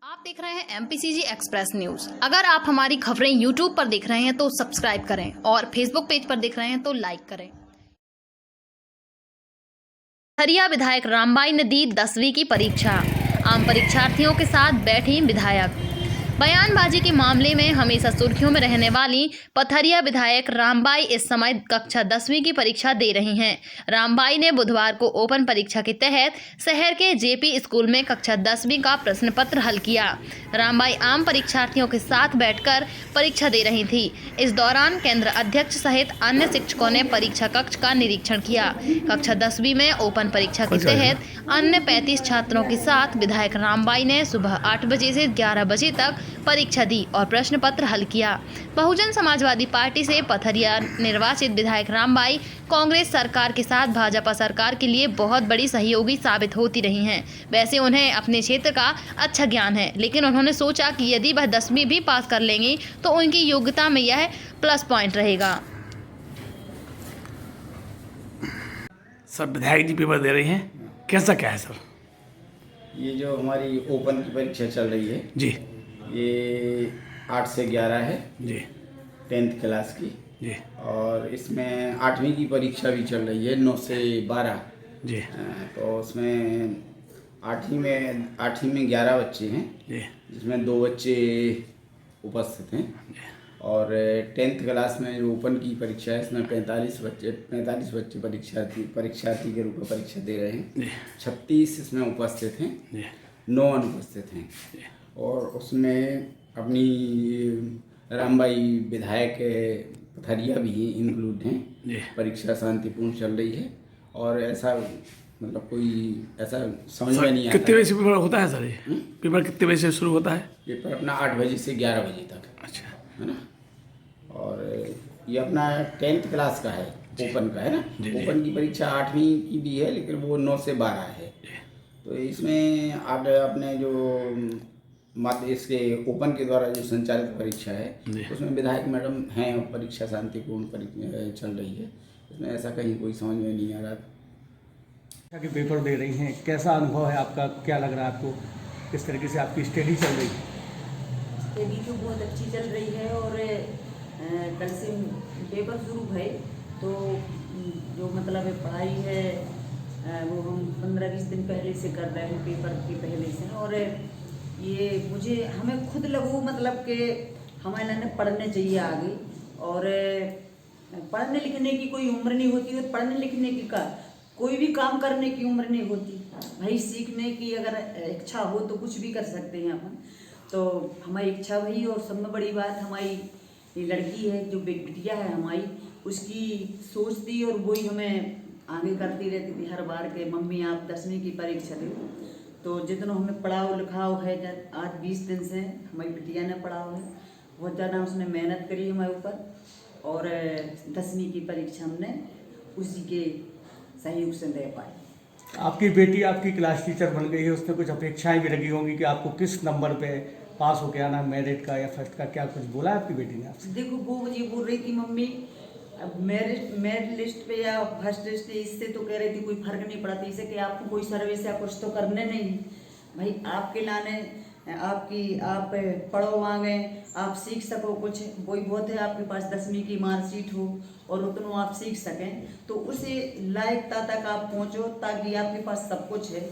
आप देख रहे हैं एमपीसीजी एक्सप्रेस न्यूज। अगर आप हमारी खबरें यूट्यूब पर देख रहे हैं तो सब्सक्राइब करें और फेसबुक पेज पर देख रहे हैं तो लाइक करें। पथरिया विधायक रामबाई ने दी 10वीं की परीक्षा। आम परीक्षार्थियों के साथ बैठी विधायक। बयानबाजी के मामले में हमेशा सुर्खियों में रहने वाली पथरिया विधायक रामबाई इस समय कक्षा 10वीं की परीक्षा दे रही हैं। रामबाई ने बुधवार को ओपन परीक्षा के तहत शहर के जेपी स्कूल में कक्षा 10वीं का प्रश्न पत्र हल किया। रामबाई आम परीक्षार्थियों के साथ बैठकर परीक्षा दे रही थी। इस दौरान केंद्र अध्यक्ष सहित अन्य शिक्षकों ने परीक्षा कक्ष का निरीक्षण किया। कक्षा 10वीं में ओपन परीक्षा के तहत अन्य 35 छात्रों के साथ विधायक रामबाई ने सुबह 8 बजे से 11 बजे तक परीक्षा दी और प्रश्न पत्र हल किया। बहुजन समाजवादी पार्टी से पथरिया निर्वाचित विधायक रामबाई कांग्रेस सरकार के साथ भाजपा सरकार के लिए बहुत बड़ी सहयोगी साबित होती रही हैं। वैसे उन्हें अपने क्षेत्र का अच्छा ज्ञान है, लेकिन उन्होंने सोचा कि यदि वह 10वीं भी पास कर लेंगी तो उनकी योग्यता में यह प्लस पॉइंट रहेगा। सर विधायक जी पेपर दे रही हैं, कैसा क्या है सर? ये जो हमारी ओपन की परीक्षा चल रही है जी ये 8 से 11 है जी 10th क्लास की जी और इसमें 8वीं की परीक्षा भी चल रही है 9 से 12 जी तो उसमें 8वीं में 11 बच्चे हैं जी जिसमें 2 बच्चे उपस्थित हैं और 10th क्लास में जो ओपन की परीक्षा है इसमें 45 बच्चे परीक्षार्थी के रूप में परीक्षा दे रहे हैं। जी 36 इसमें उपस्थित हैं, जी 9 अनुपस्थित हैं और उसमें अपनी रामबाई विधायक पथरिया भी इंक्लूड हैं। जी परीक्षा शांतिपूर्ण चल रही है और ऐसा मतलब कोई ऐसा समझ में नहीं आता। कितने बजे से पेपर होता है सर? ये पेपर कितने बजे से शुरू होता है? पेपर अपना 8 बजे से 11 बजे तक अच्छा है ना। और ये अपना 10th क्लास का है, ओपन का है ना। ओपन की परीक्षा 8वीं की भी है लेकिन वो 9 से 12 है। तो इसमें आप अपने जो इसके ओपन के द्वारा जो संचालित परीक्षा है उसमें विधायक मैडम हैं और परीक्षा शांतिपूर्ण चल रही है। इसमें ऐसा कहीं कोई समझ में नहीं आ रहा। के पेपर दे रही हैं, कैसा अनुभव है आपका? क्या लग रहा है आपको? किस तरीके से आपकी स्टडी चल रही है? स्टडी तो बहुत अच्छी चल रही है और कल से पेपर शुरू है तो जो मतलब पढ़ाई है वो हम 15-20 दिन पहले से कर रहे हैं, पेपर के पहले से। और ये हमें खुद लगू मतलब कि हमें पढ़ने चाहिए आगे। और पढ़ने लिखने की कोई उम्र नहीं होती और पढ़ने लिखने की कोई भी काम करने की उम्र नहीं होती भाई। सीखने की अगर इच्छा हो तो कुछ भी कर सकते हैं अपन। तो हमारी इच्छा वही और सब में बड़ी बात हमारी ये लड़की है जो बिटिया है हमारी, उसकी सोच थी और वही हमें आगे करती रहती थी हर बार के मम्मी आप 10वीं की परीक्षा दो। तो जितना हमें पढ़ाओ लिखाओ है आज 20 दिन से हमारी बिटिया ने पढ़ाओ है, बहुत ज़्यादा उसने मेहनत करी हमारे ऊपर और 10वीं की परीक्षा हमने उसी के सहयोग से दे पाए। आपकी बेटी आपकी क्लास टीचर बन गई है, उसमें कुछ अपेक्षाएं भी लगी होंगी कि आपको किस नंबर पे पास हो के आना, मेरिट का या फर्स्ट का? क्या कुछ बोला है आपकी बेटी ने आपसे? देखो वो ये बोल रही थी मम्मी अब मेरिट लिस्ट पे या फर्स्ट लिस्ट इससे तो कह रही थी कोई फर्क नहीं पड़ता, इससे कि आपको कोई सर्विस या कुछ तो करने नहीं भाई। आपके लाने आप पढ़ो आगे, आप सीख सको कुछ, वही बहुत है आपके पास 10वीं की मार्कशीट हो और उतना आप सीख सकें तो उसे लायकता तक आप पहुँचो ताकि आपके पास सब कुछ है।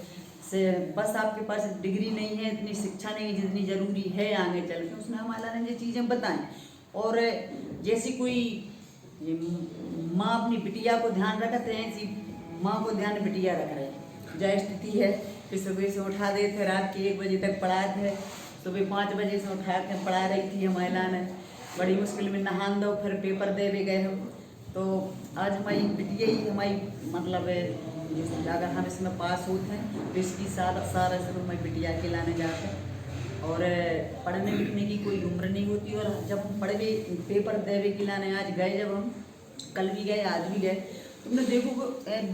बस आपके पास डिग्री नहीं है, इतनी शिक्षा नहीं है जितनी ज़रूरी है आगे चल के। उसने हमारा ने ये चीज़ें बताएं और जैसी कोई माँ अपनी बिटिया को ध्यान रखते हैं ऐसी माँ को ध्यान बिटिया रख रहे हैं। जो स्थिति है कि सुबह से उठा देते थे, रात के 1 बजे तक पढ़ाए थे, सुबह 5 बजे से उठा के पढ़ा रही थी महिला ने। बड़ी मुश्किल में नहान दो फिर पेपर दे भी गए हम। तो आज हमारी बिटिया ही हमारी मतलब अगर हम इसमें पास होते हैं तो इसकी सारा सब हमारी बिटिया के लाने जाते हैं। और पढ़ने लिखने की कोई उम्र नहीं होती। और जब हम पढ़े पेपर देवे के लाने आज गए, जब हम कल भी गए आज भी गए, तुमने देखो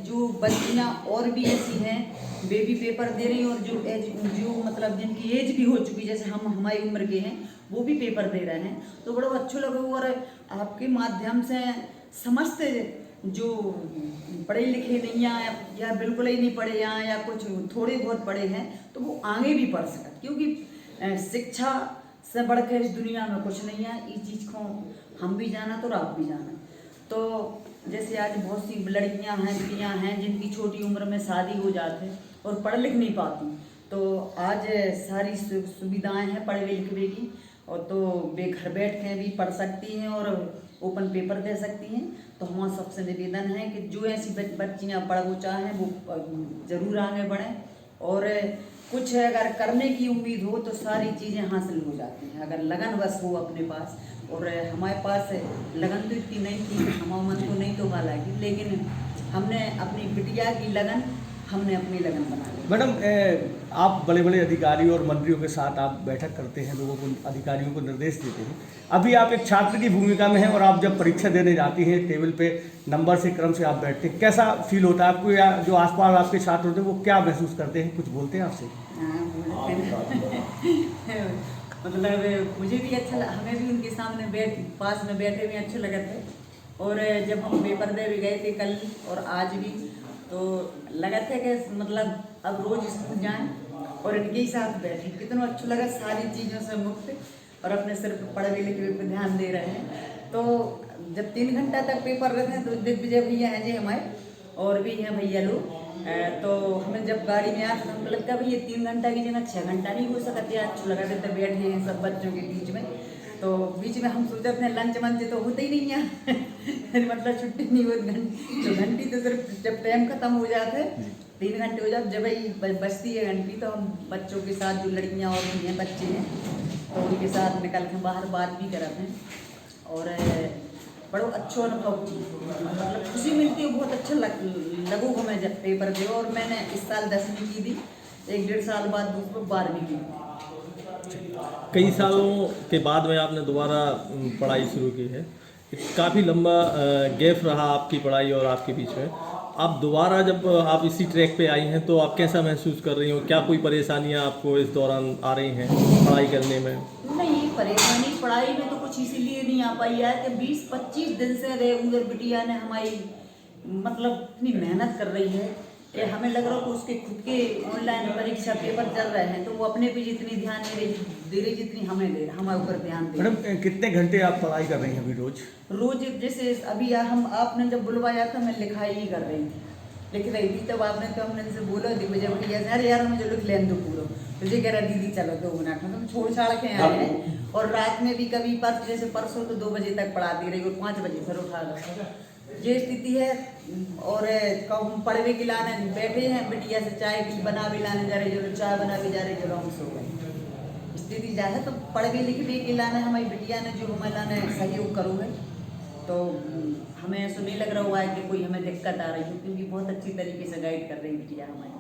जो बच्चियाँ और भी ऐसी हैं वे भी पेपर दे रही हैं और जो मतलब जिनकी एज भी हो चुकी जैसे हम हमारी उम्र के हैं वो भी पेपर दे रहे हैं। तो बड़ा अच्छा लगा। और आपके माध्यम से समस्त जो पढ़े लिखे नहीं हैं या बिल्कुल ही नहीं पढ़े हैं या कुछ थोड़े बहुत पढ़े हैं तो वो आगे भी पढ़ सकते, क्योंकि शिक्षा से बढ़कर इस दुनिया में कुछ नहीं है। इस चीज़ को हम भी जाना तो आप भी जाना। तो जैसे आज बहुत सी लड़कियां हैं, बेटियां हैं जिनकी छोटी उम्र में शादी हो जाते हैं और पढ़ लिख नहीं पाती, तो आज सारी सुविधाएं हैं पढ़े लिखने की, और तो वे घर बैठ के भी पढ़ सकती हैं और ओपन पेपर दे सकती हैं। तो हमारा सबसे निवेदन है कि जो ऐसी बच्चियां पढ़ो चाहें वो ज़रूर आगे बढ़ें, और कुछ अगर करने की उम्मीद हो तो सारी चीज़ें हासिल हो जाती हैं अगर लगन बस हो अपने पास। और हमारे पास लगन तो इतनी नहीं थी, हमारे मन को नहीं तो हालांकि, लेकिन हमने अपनी बिटिया की लगन, हमने अपनी लगन बना ली। मैडम, आप बड़े बड़े अधिकारी और मंत्रियों के साथ आप बैठक करते हैं, लोगों को, अधिकारियों को निर्देश देते हैं। अभी आप एक छात्र की भूमिका में हैं और आप जब परीक्षा देने जाती हैं, टेबल पे नंबर से क्रम से आप बैठते हैं, कैसा फील होता है आपको, या जो आसपास आपके छात्र होते हैं वो क्या महसूस करते हैं, कुछ बोलते हैं आपसे? मतलब मुझे भी अच्छा हमें भी उनके सामने पास में बैठे हुए अच्छे लगे थे। और जब हम पेपर दे भी गए थे कल और आज भी, तो लगा था कि मतलब अब रोज स्कूल जाएं और इनके ही साथ बैठे, कितना अच्छा लगा, सारी चीज़ों से मुक्त और अपने सिर्फ पढ़ने लिखने पर ध्यान दे रहे हैं। तो जब 3 घंटा तक पेपर रहते हैं तो दिग्विजय भैया हैं जी हमारे, और भी हैं भैया लोग, तो हमें जब गाड़ी में आते हमको लगता है भैया 3 घंटा की जगह 6 घंटा नहीं हो सकते, अच्छा लगा देते बैठे हैं सब बच्चों के बीच में। तो बीच में हम सोचते अपने लंच मंच तो होते ही नहीं है मतलब छुट्टी नहीं होती, तो घंटी तो सिर्फ जब टाइम खत्म हो जाता है 3 घंटे हो जाते, जब ही बचती है घंटी तो हम बच्चों के साथ, जो लड़कियाँ और भी हैं बच्चे हैं, तो उनके साथ निकल के बाहर बात भी कराते हैं। और बड़ा अच्छा अनुभव, मतलब खुशी मिलती है, बहुत अच्छा लगो हमें जब पेपर दे। और मैंने इस साल 10वीं की थी, 1-1.5 साल बाद दूसरों 12वीं की। कई सालों के बाद में आपने दोबारा पढ़ाई शुरू की है, काफ़ी लंबा गैप रहा आपकी पढ़ाई और आपके बीच में। आप दोबारा जब आप इसी ट्रैक पे आई हैं तो आप कैसा महसूस कर रही हो? क्या कोई परेशानियां आपको इस दौरान आ रही हैं पढ़ाई करने में? नहीं, परेशानी पढ़ाई में तो कुछ इसीलिए नहीं आ पाई है कि 20-25 दिन से रेगुलर बिटिया ने हमारी मतलब इतनी मेहनत कर रही है कि हमें लग रहा है कि उसके खुद के ऑनलाइन परीक्षा पेपर चल रहे हैं, तो वो अपने पे जितनी ध्यान दे रही जितनी हमें दे हमारे ऊपर ध्यान दे। मैडम, कितने घंटे आप पढ़ाई कर रही हैं अभी रोज? जैसे अभी आपने जब बुलवाया था मैं लिखाई ही कर रही थी, लिख रही थी, तब आपने तो हमने से बोला दिग्विजय भैया अरे यार मुझे लिख लेने दो पूरा, तुझे कह रहा दीदी चलो 2 मिनट में, तुम छोड़ छाड़ के आए हैं। और रात में भी कभी जैसे परसों तो 2 बजे तक पढ़ाती रही और 5 बजे फिर उठा लो, ये स्थिति है। और हम पढ़वे के लाने बैठे हैं, बिटिया से चाय बना भी लाने जा रहे, जो चाय बना के जा रहे, जो हम सो गए, स्थिति जा है। तो पढ़वे लिखवे के लाने हमारी बिटिया ने जो हमें लाने सहयोग करो है, तो हमें ऐसा नहीं लग रहा हुआ है कि कोई हमें दिक्कत आ रही है, क्योंकि बहुत अच्छी तरीके से गाइड कर रही बिटिया हमारी।